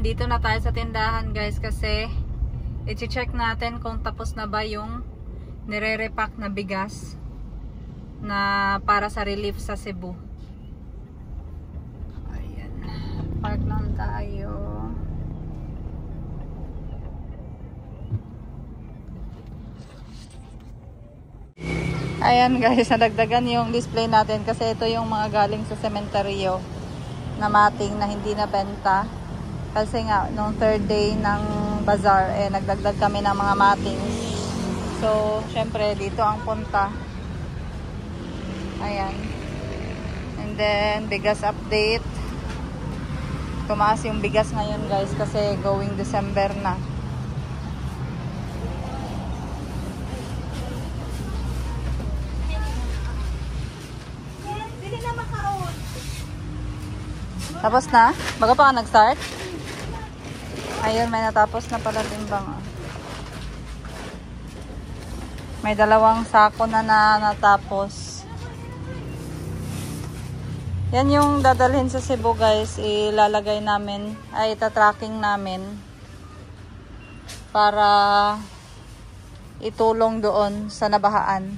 nandito na tayo sa tindahan guys kasi i-check natin kung tapos na ba yung nire-repack na bigas na para sa relief sa Cebu. Ayan. Park lang tayo. Ayan guys, nadagdagan yung display natin kasi ito yung mga galing sa sementeryo na mating na hindi na benta. Kasi nga, nung third day ng bazaar, nagdagdag kami ng mga mating. So, syempre, dito ang punta. Ayan. And then, bigas update. Tumaas yung bigas ngayon guys kasi going December na. Tapos na? Bago pa ka nag-start? Ayun, may natapos na pala timbang. May 2 sako na natapos. Yan yung dadalhin sa Cebu guys. Ilalagay namin, ay itatracking namin para itulong doon sa nabahaan.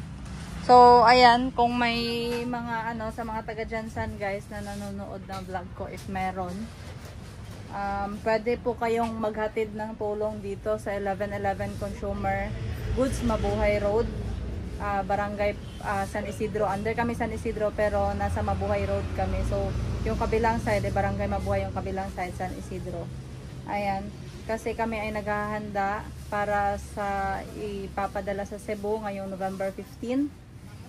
So, ayan, kung may mga sa mga taga Jansan guys na nanonood ng vlog ko, if meron, pwede po kayong maghatid ng tulong dito sa 1111 Consumer Goods, Mabuhay Road, Barangay San Isidro. Under kami San Isidro pero nasa Mabuhay Road kami. So, yung kabilang side, Barangay Mabuhay, yung kabilang side, San Isidro. Ayan, kasi kami ay naghahanda para sa ipapadala sa Cebu ngayong November 15.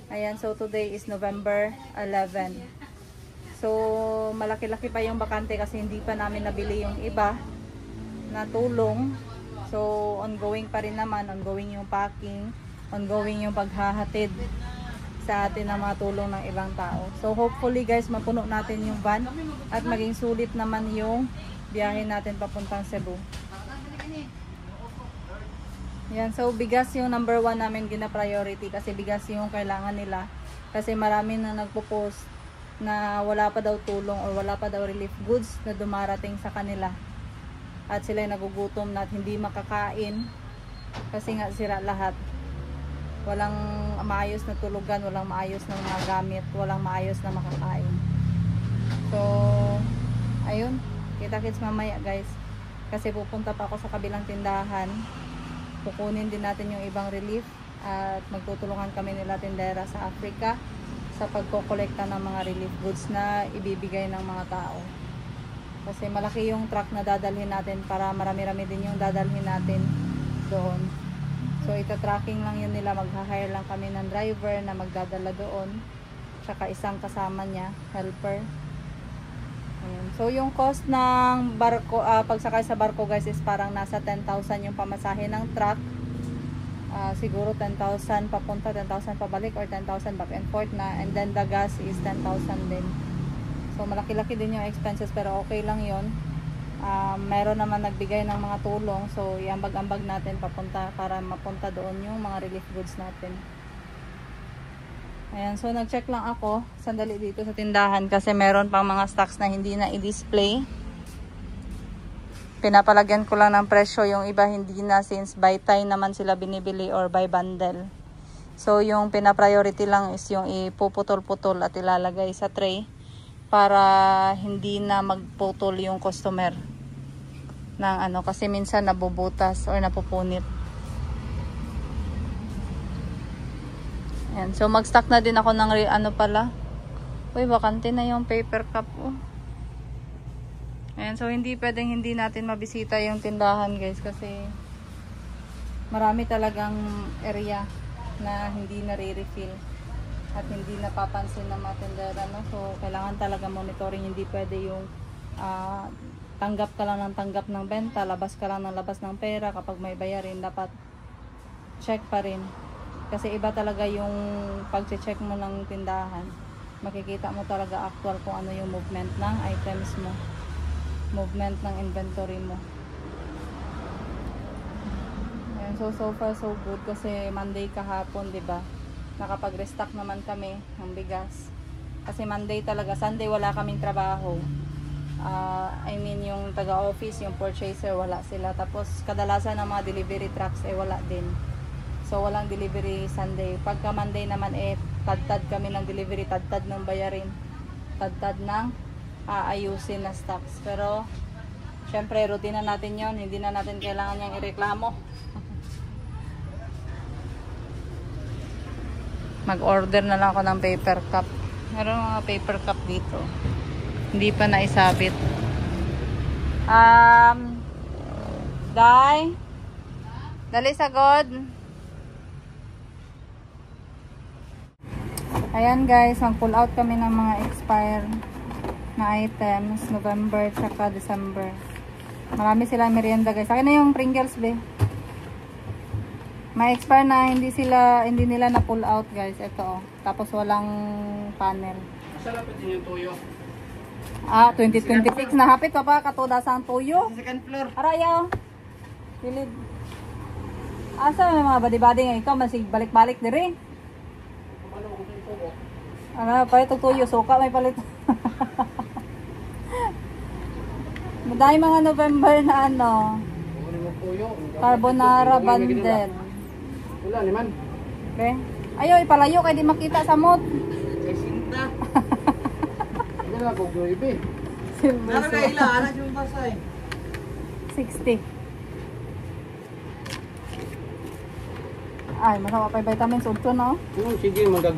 Ayan, so today is November 11. So, malaki-laki pa yung bakante kasi hindi pa namin nabili yung iba na tulong. So, ongoing pa rin naman, ongoing yung packing, ongoing yung paghahatid sa atin ng mga tulong ng ibang tao. So, hopefully guys, mapuno natin yung van at maging sulit naman yung biyahe natin papuntang Cebu. Yan, so bigas yung number 1 namin gina-priority kasi bigas yung kailangan nila. Kasi marami na nagpo-post na wala pa daw tulong or wala pa daw relief goods na dumarating sa kanila. At sila nagugutom na at hindi makakain kasi nga sira lahat. Walang maayos na tulugan, walang maayos na mga gamit, walang maayos na makakain. So, ayun, kita-kits mamaya guys. Kasi pupunta pa ako sa kabilang tindahan. Kukunin din natin yung ibang relief at magtutulungan kami nila tindera sa Africa sa pagkokolekta ng mga relief goods na ibibigay ng mga tao. Kasi malaki yung truck na dadalhin natin para marami-rami din yung dadalhin natin doon. So ita-tracking lang yun nila, mag-hire lang kami ng driver na magdadala doon. Tsaka isang kasama niya, helper. Ayan. So yung cost ng barko, pagsakay sa barko guys is parang nasa 10,000 yung pamasahe ng truck. Siguro 10,000 papunta, 10,000 pabalik or 10,000 back and forth na. And then the gas is 10,000 din. So malaki-laki din yung expenses pero okay lang yun. Meron naman nagbigay ng mga tulong. So iambag-ambag natin papunta para mapunta doon yung mga relief goods natin. Ayan, so nag-check lang ako sandali dito sa tindahan kasi meron pang mga stocks na hindi na i-display. Pinapalagyan ko lang ng presyo, yung iba hindi na since by time naman sila binibili or by bundle. So yung pina-priority lang is yung ipuputol-putol at ilalagay sa tray para hindi na magputol yung customer ng kasi minsan nabubutas or napupunit. Ayan, so mag-stock na din ako ng uy, bakante na yung paper cup. Ayan, so hindi pwedeng hindi natin mabisita yung tindahan guys kasi marami talagang area na hindi nare-refill at hindi napapansin ng mga tindera, no? So kailangan talaga monitoring, hindi pwede yung tanggap ka lang ng benta, labas ka lang ng labas ng pera. Kapag may bayarin dapat check pa rin. Kasi iba talaga yung pag-check mo ng tindahan. Makikita mo talaga actual kung ano yung movement ng items mo. Movement ng inventory mo. Ayan, so far so good kasi Monday kahapon, 'di ba? Nakapag-restock naman kami ng bigas. Kasi Monday talaga, Sunday wala kaming trabaho. I mean yung taga-office, yung purchaser, wala sila. Tapos kadalasan ng mga delivery trucks ay wala din. So walang delivery Sunday. Pagka Monday naman tad-tad kami ng delivery, tad-tad ng bayarin, tad-tad ng aayusin na stocks. Pero syempre routine na natin yon, hindi na natin kailangan niyang ireklamo. Mag-order na lang ako ng paper cup. Meron mga paper cup dito. Hindi pa naisabit. Dali sagod. Ayan guys, mag-pull out kami ng mga expired na items. November tsaka December. Marami sila merienda guys. Akin na yung Pringles be. May expire na hindi nila na pull out guys. Ito oh. Tapos walang panel. Masarap din yung tuyo. 2026 na hapit pa pa katudasang tuyo. Second floor. Arayaw. Pilid. Asa may mga badi-badi nga ikaw masig balik-balik diri. Ano pa ito tuyo suka may palit. Madami mga November na ano. Carbonara bundle. Wala naman. Okay. Ayo ipalayo kay di makita sa mot. Kay sinta. Ano na ko grobe. Nara kay ila ana yung basay. 60. Ay, masama pa vitamins udto no. Sige magag.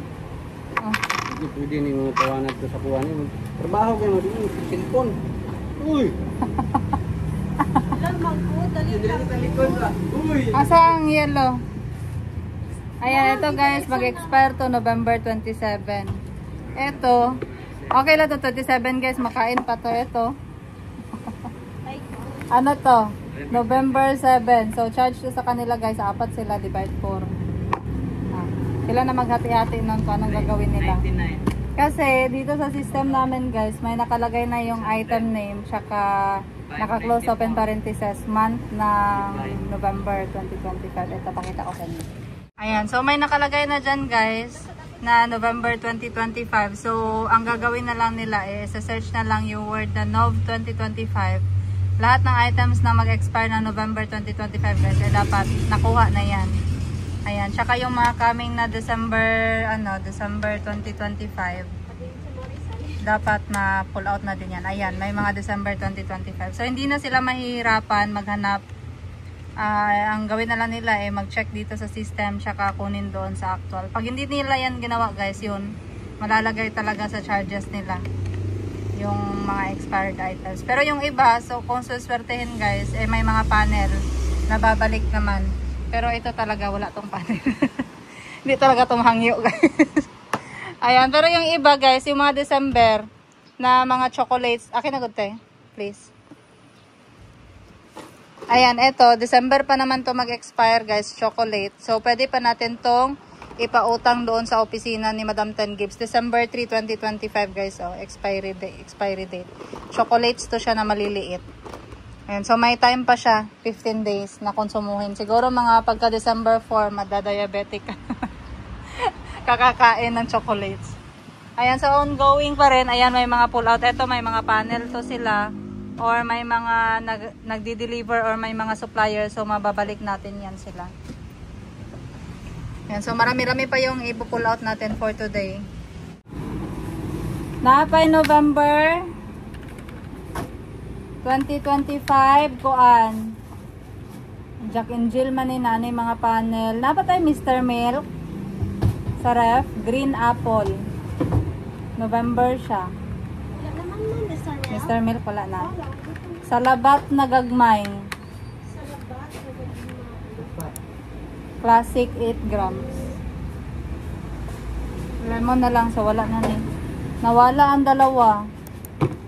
Hindi pwede ni mo tawanan ko sa kuha ni. Trabaho kayo mo din sa cellphone. Uy. Lang magko dali ka. Uy. Asa ang yellow? Ayan, ito guys, mag-expire to November 27. Ito, okay lang to 27 guys, makain pa to ito. Ano to? November 7. So, charge to sa kanila guys, 4 sila, divide 4. Sila na maghati-hati nun kung anong gagawin nila. 99. Kasi, dito sa system namin guys, may nakalagay na yung item name, tsaka naka-close open parenthesis, month ng November 2025. Ito, pakita ko sa inyo. Ayan, so may nakalagay na dyan guys na November 2025. So, ang gagawin na lang nila is search na lang yung word na Nov 2025. Lahat ng items na mag-expire na November 2025 guys, dapat nakuha na yan. Ayan, tsaka yung mga coming na December 2025. Dapat ma-pull out na din yan. Ayan, may mga December 2025. So, hindi na sila mahihirapan maghanap. Ang gawin na lang nila mag-check dito sa system tsaka kunin doon sa actual. Pag hindi nila yan ginawa guys, yun malalagay talaga sa charges nila yung mga expired items. Pero yung iba, so kung suswertehin guys, may mga panel na babalik naman. Pero ito talaga wala tong panel. Hindi talaga tumahangyo guys. Ayan, pero yung iba guys, yung mga December na mga chocolates, akin na good tayo, please. Ayan, eto, December pa naman to mag-expire guys, chocolate. So, pwede pa natin tong ipautang doon sa opisina ni Madam Ten Gibbs. December 3, 2025 guys, oh, expiry date. Chocolates to siya na maliliit. Ayan, so may time pa siya, 15 days na konsumuhin. Siguro mga pagka December 4, madadiabetic ka. Kakakain ng chocolates. Ayan, so ongoing pa rin. Ayan, may mga pull out. Eto, may mga panel to sila. Or may mga nagdi-deliver or may mga supplier, so mababalik natin yan sila. Yan, so marami-rami pa yung ipo-pull out natin for today. Napay November 2025 kuan. Jack and Jill man ni nanay mga panel. Napatay Mr. Milk sa ref, green apple. November siya. Mr. Milk wala na. Salabat na gagmay. Classic 8 grams. Lemon na lang, so wala na ni. Nawala ang dalawa.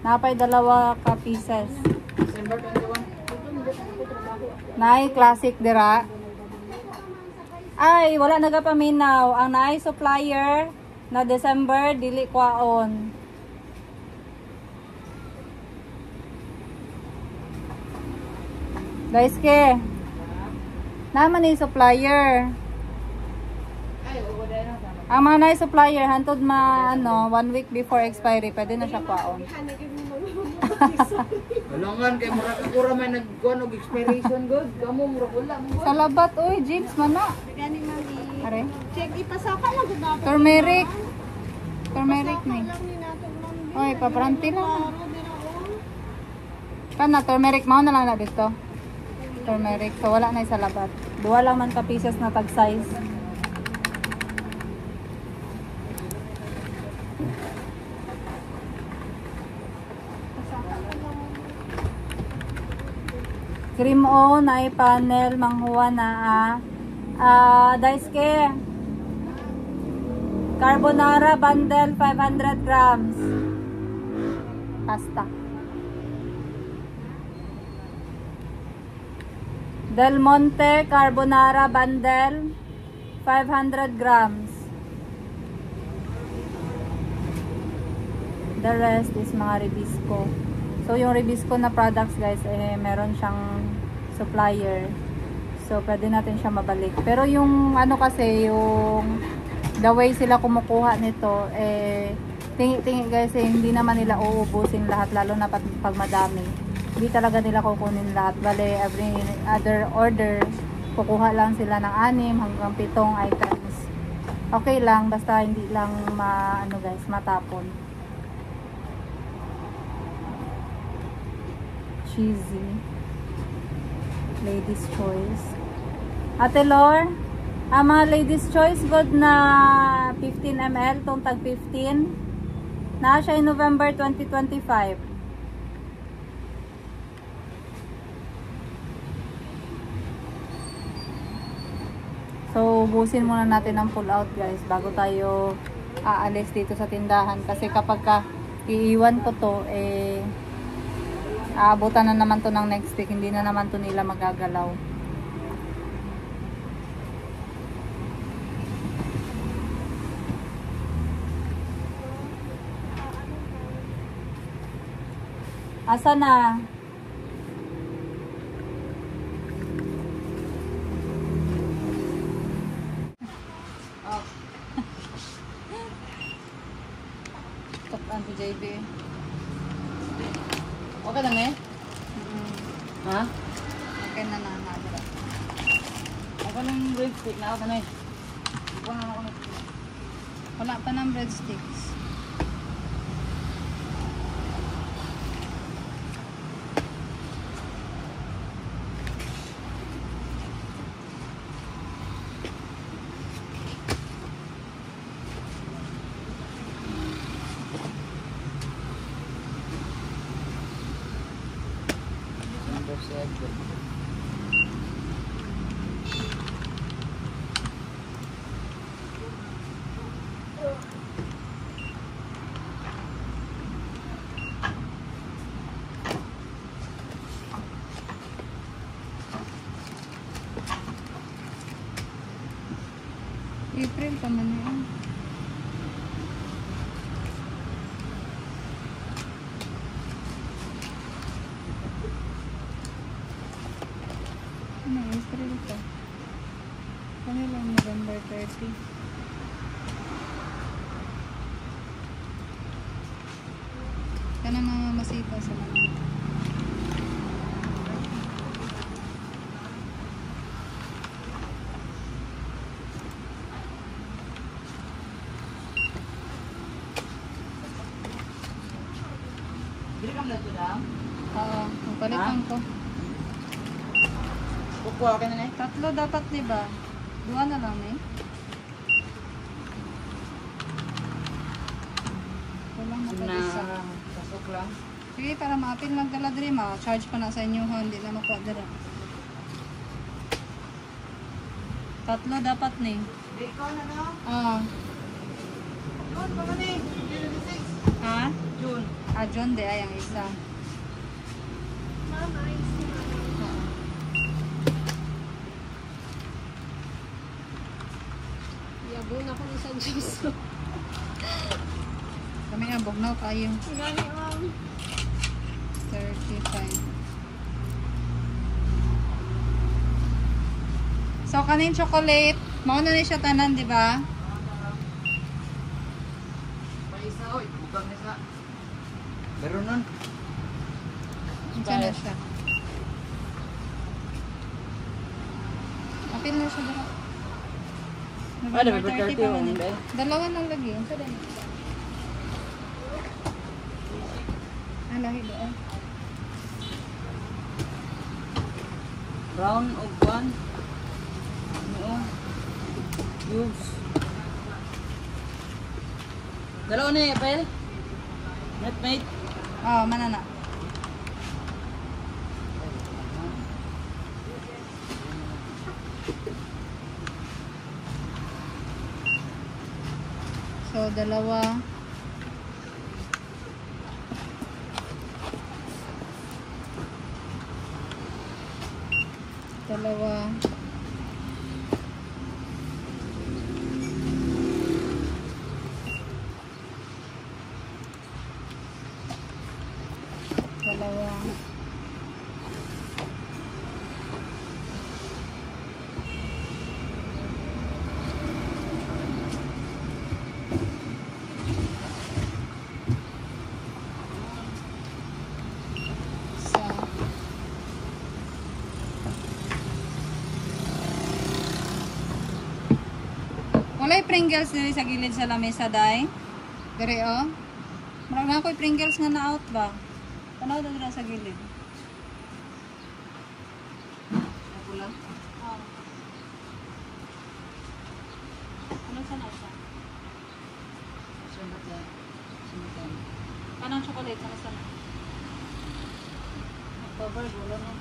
Napay dalawa ka pieces. December 21. Nay classic dira. Ay, wala nagapaminaw. Ang naay supplier na December dili kwaon. Guys ke. Naman ni supplier. Ang mga na supplier, hantod ano, 1 week before expiry, pwede na siya kwaon. Walangan kay mura ka kura may nagkuan og expiration good. Kamo mura wala mo. Sa labat, oy, James, mana. Gani mami. Are, Check ipasaka lang gud nato. turmeric. Turmeric ni. Lang ni nato mami. Oy, papranti lang. Klaro din ako. Kana, turmeric, mao na lang na dito. Turmeric, so wala na sa labat. Duwa lang man ka pieces na tag size. Cream O na panel manghuwa na Daisuke Carbonara bundle 500 grams pasta. Del Monte Carbonara bundle 500 grams. The rest is mga Ribisco. So yung Ribisco na products guys, meron siyang supplier. So pwede natin siya mabalik. Pero yung ano kasi, yung the way sila kumukuha nito, tingi-tingi guys, hindi naman nila uubusin lahat, lalo na pag madami. Hindi talaga nila kukunin lahat. Bale, every other order, kukuha lang sila ng 6 hanggang 7 items. Okay lang, basta hindi lang ano guys, matapon. Cheesy. Ladies Choice. Ate Lor, ang mga Ladies Choice good na 15 ml, tong tag 15. Na siya in November 2025. So, ubusin muna natin ang pull out guys bago tayo aalis dito sa tindahan. Kasi kapag iiwan ko to, aabutan na naman to ng next week, hindi na naman to nila magagalaw. Asa na? Tokan to JB. Okay lang eh. Ha? Okay na na. Ako lang breadstick na ako na eh. Wala pa ng breadsticks. Number 7. April pa man yun. Ano, April pa. Kami lang November 30. Kana mga masita sa mga. Bili ka muna ito lang. Oo, magpalitan ko. Kukuha ka na eh. 3 dapat, diba? 2 na lang eh. Kulang na Na pag-isa. pasok lang. Sige, para ma-appeal lang dala diri, ma-charge pa na sa inyo, hindi na makuha dira. 3 dapat ni. Hindi ko na no? Oo. June pa man eh. June 6. Ha? June. John de ay ang isa. Mama, isi. Yabon ako ni San Justo. Kami nga, bugnaw kayo. Gani ma'am. 35. So, kanin chocolate. Mauna na siya tanan, di ba? Meron nun. Unsa na siya? Apil na siya dito. Ah, November 30 pa man yung eh. hindi. Dalawa lang lagi. Unsa din? Lahi doon. Round of one. Ano? Cubes. Dalawa na eh, Apel? Netmate? Oh, manana. So, dalawa. Dalawa. Dalawa. Isa. Walay Pringles diri sa gilid sa lamesa, day. Diri, oh. Marag na ako'y Pringles nga na-out ba? Tanaw na dira sa gilid. Pula? Oh. Ano sa nasa? Sunod na. Sunod na. Kanang chocolate, ano sa na? October, gulo no?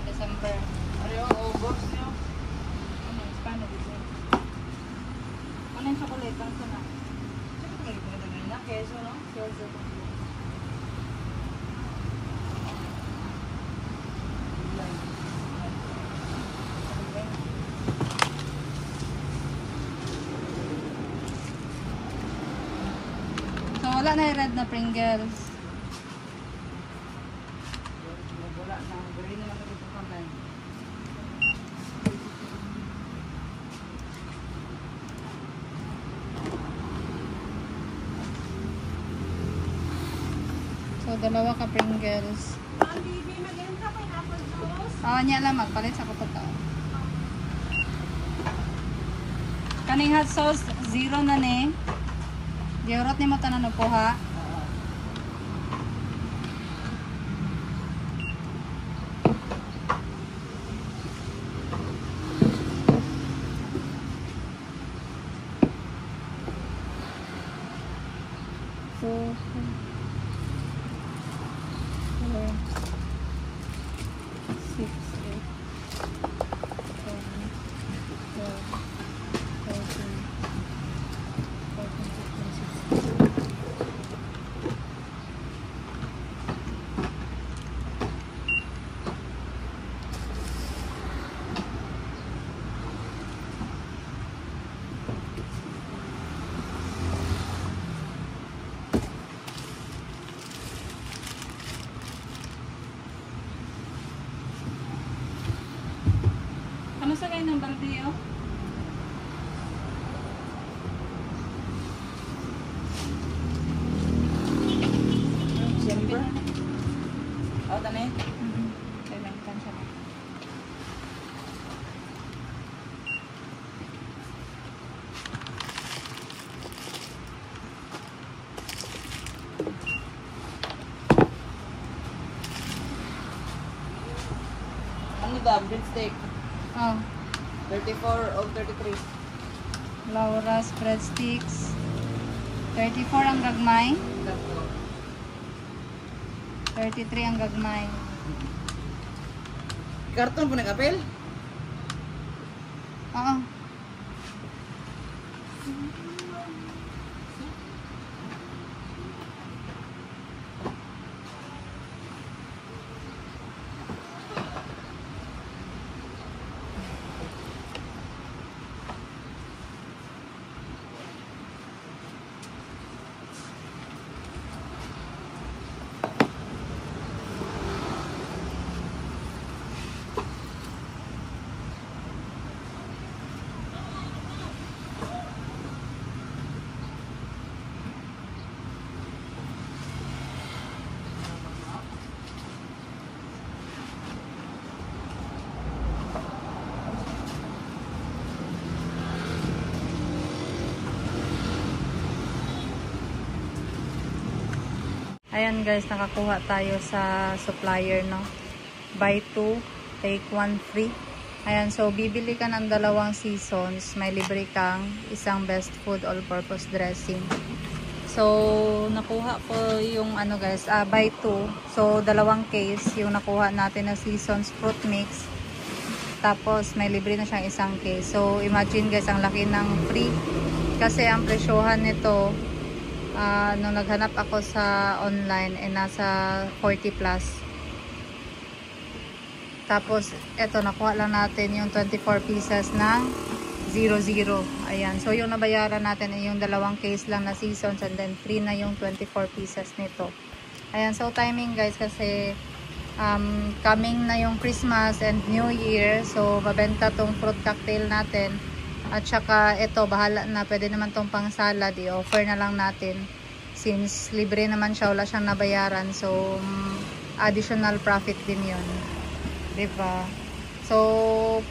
December. Ano yung August nyo? Ano, Spano dito. Ano yung chocolate, ano sa na? Siyempre, pagkatagal na. Keso, no? Keso. So, wala na yung red na Pringles. Wala na. Green na lang ito kamay. So, dalawa ka Pringles. Niya lang magpalit sa kuto. Kaning hot sauce, 0 na ni. Diurot ni mo tanan po ha. So, 6, 8, 7, 12, 13, 14, 15, 16. Ano sa kayo ng baldeo? December? Out na eh? Kailangan siya. Ano ba? Breadstick? Oh, 34 o 33? Laura's breadsticks. 34 ang gagmay. Tatlo. 33 ang gagmay. Karton po nag-apel? Oo. Ayan guys, nakakuha tayo sa supplier, no? Buy 2, take 1 free. Ayan, so bibili ka ng 2 seasons, may libre kang isang best food all-purpose dressing. So, nakuha ko yung ano guys, buy 2. So, 2 case yung nakuha natin na seasons fruit mix. Tapos, may libre na siyang isang case. So, imagine guys, ang laki ng free. Kasi ang presyohan nito, nung naghanap ako sa online, nasa 40 plus. Tapos, eto, nakuha lang natin yung 24 pieces ng 00. Ayan. So, yung nabayaran natin ay yung 2 case lang na seasons and then free na yung 24 pieces nito. Ayan. So, timing guys kasi coming na yung Christmas and New Year. So, babenta tong fruit cocktail natin. At saka, ito, bahala na. Pwede naman tong pang salad. I-offer na lang natin. Since libre naman siya, wala siyang nabayaran. So, additional profit din yun. Diba? So,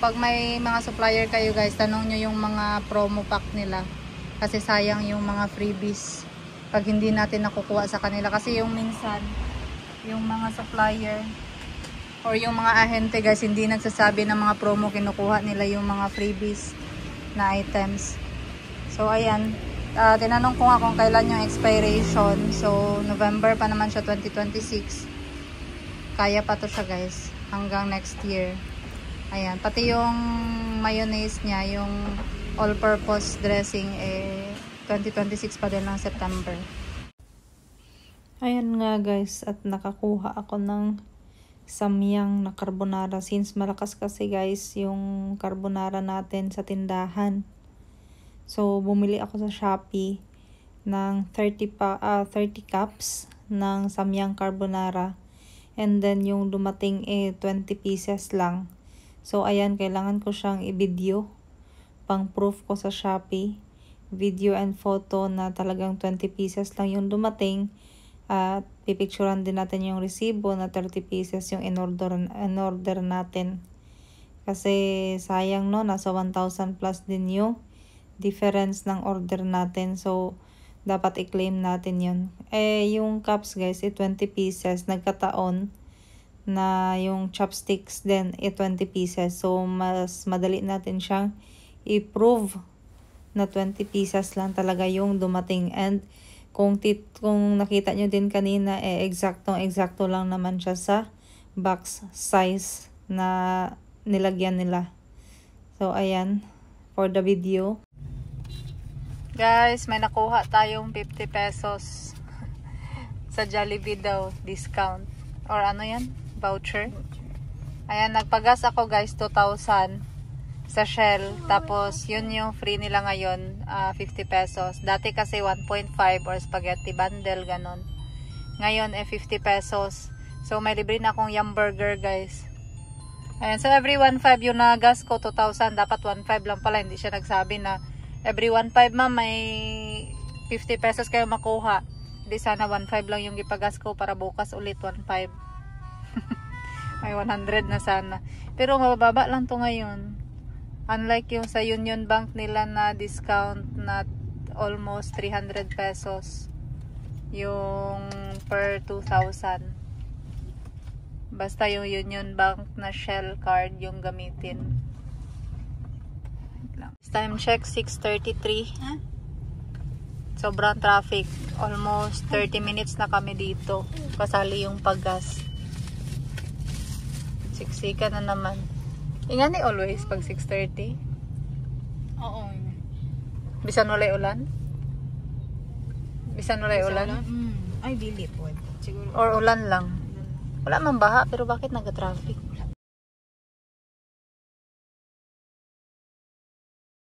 pag may mga supplier kayo guys, tanong nyo yung mga promo pack nila. Kasi sayang yung mga freebies pag hindi natin nakukuha sa kanila. Kasi yung minsan, yung mga supplier or yung mga ahente guys, hindi nagsasabi ng mga promo, kinukuha nila yung mga freebies na items. So, ayan. Tinanong ko nga kung kailan yung expiration. So, November pa naman siya, 2026. Kaya pa to siya guys. Hanggang next year. Ayan, pati yung mayonnaise niya, yung all-purpose dressing, 2026 pa din ng September. Ayan nga guys, at nakakuha ako ng samyang na carbonara. Since malakas kasi guys yung carbonara natin sa tindahan. So, bumili ako sa Shopee ng 30 cups ng samyang carbonara. And then, yung dumating 20 pieces lang. So, ayan, kailangan ko siyang i-video. Pang proof ko sa Shopee. Video and photo na talagang 20 pieces lang yung dumating. At pipicturean din natin yung resibo na 30 pieces yung in-order natin. Kasi, sayang no, nasa 1,000 plus din yung difference ng order natin. So, dapat i-claim natin yun. Yung cups guys, 20 pieces. Nagkataon na yung chopsticks din, 20 pieces. So, mas madali natin siyang i-prove na 20 pieces lang talaga yung dumating. And, kung nakita nyo din kanina, exacto lang naman siya sa box size na nilagyan nila. So, ayan, for the video. Guys, may nakuha tayong 50 pesos sa Jollibee daw, discount. Or ano yan? Voucher. Ayan, nagpagas ako guys, 2,000 sa Shell. Tapos, yun yung free nila ngayon, 50 pesos. Dati kasi 1.5 or spaghetti bundle, ganon. Ngayon, 50 pesos. So, may libre na akong yum burger guys. Ayan, so every 1.5 yung nagas ko, 2,000. Dapat 1.5 lang pala, hindi siya nagsabi na every 1.5 ma'am, may 50 pesos kayo makuha. Di sana 1.5 lang yung ipagas ko para bukas ulit 1.5. May 100 na sana. Pero mababa lang to ngayon. Unlike yung sa Union Bank nila na discount na almost 300 pesos. Yung per 2,000. Basta yung Union Bank na Shell card yung gamitin. Time check, 6:33. Sobrang traffic. Almost 30 minutes na kami dito. Kasali yung paggas. Siksika na naman. Ingan ni always pag 6:30? Oo. Bisan walay ulan? Bisan walay ulan? Ay, dili po. Siguro. Or ulan lang? Wala man baha, pero bakit nag-traffic?